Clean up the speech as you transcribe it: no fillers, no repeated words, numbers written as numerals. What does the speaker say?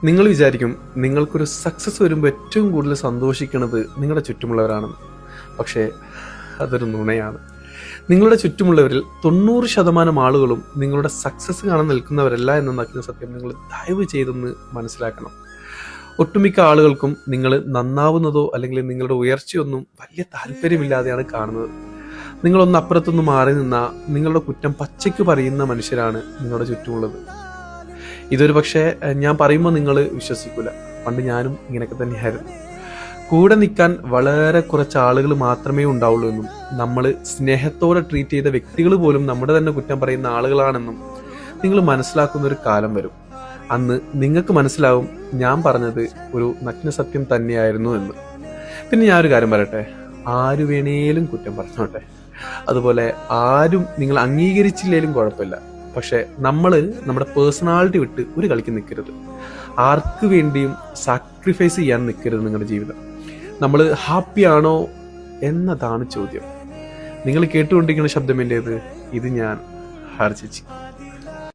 നിങ്ങൾ വിചാരിക്കും നിങ്ങൾക്കൊരു സക്സസ് വരുമ്പോൾ ഏറ്റവും കൂടുതൽ സന്തോഷിക്കുന്നത് നിങ്ങളുടെ ചുറ്റുമുള്ളവരാണെന്ന്. പക്ഷേ അതൊരു നുണയാണ്. നിങ്ങളുടെ ചുറ്റുമുള്ളവരിൽ 90% ആളുകളും നിങ്ങളുടെ സക്സസ് കാണാൻ നിൽക്കുന്നവരല്ല എന്ന നഗ്ന സത്യം നിങ്ങൾ ദയവ് ചെയ്തൊന്ന് മനസ്സിലാക്കണം. ഒട്ടുമിക്ക ആളുകൾക്കും നിങ്ങൾ നന്നാവുന്നതോ അല്ലെങ്കിൽ നിങ്ങളുടെ ഉയർച്ചയൊന്നും വലിയ താല്പര്യമില്ലാതെയാണ് കാണുന്നത്. നിങ്ങളൊന്ന് അപ്പുറത്തൊന്ന് മാറി നിന്നാൽ നിങ്ങളുടെ കുറ്റം പച്ചയ്ക്ക് പറയുന്ന മനുഷ്യരാണ് നിങ്ങളുടെ ചുറ്റുമുള്ളത്. ഇതൊരു പക്ഷേ ഞാൻ പറയുമ്പോൾ നിങ്ങൾ വിശ്വസിക്കില്ല. പണ്ട് ഞാനും ഇങ്ങനെയൊക്കെ തന്നെയായിരുന്നു. കൂടെ നിൽക്കാൻ വളരെ കുറച്ച് ആളുകൾ മാത്രമേ ഉണ്ടാവുള്ളൂ എന്നും നമ്മൾ സ്നേഹത്തോടെ ട്രീറ്റ് ചെയ്ത വ്യക്തികൾ പോലും നമ്മുടെ തന്നെ കുറ്റം പറയുന്ന ആളുകളാണെന്നും നിങ്ങൾ മനസ്സിലാക്കുന്ന ഒരു കാലം വരും. അന്ന് നിങ്ങൾക്ക് മനസ്സിലാവും ഞാൻ പറഞ്ഞത് ഒരു നഗ്ന സത്യം തന്നെയായിരുന്നു എന്ന്. പിന്നെ ഞാനൊരു കാര്യം പറയട്ടെ, ആര് വേണേലും കുറ്റം പറഞ്ഞോട്ടെ, അതുപോലെ ആരും നിങ്ങൾ അംഗീകരിച്ചില്ലേലും കുഴപ്പമില്ല. പക്ഷെ നമ്മൾ നമ്മുടെ പേഴ്സണാലിറ്റി വിട്ട് ഒരു കളിക്ക് നിൽക്കരുത്. ആർക്ക് വേണ്ടിയും സാക്രിഫൈസ് ചെയ്യാൻ നിൽക്കരുത് നിങ്ങളുടെ ജീവിതം. നമ്മൾ ഹാപ്പിയാണോ എന്നതാണ് ചോദ്യം. നിങ്ങൾ കേട്ടുകൊണ്ടിരിക്കുന്ന ശബ്ദം എൻ്റേത്. ഇത് ഞാൻ ഹാർജിച്ചു.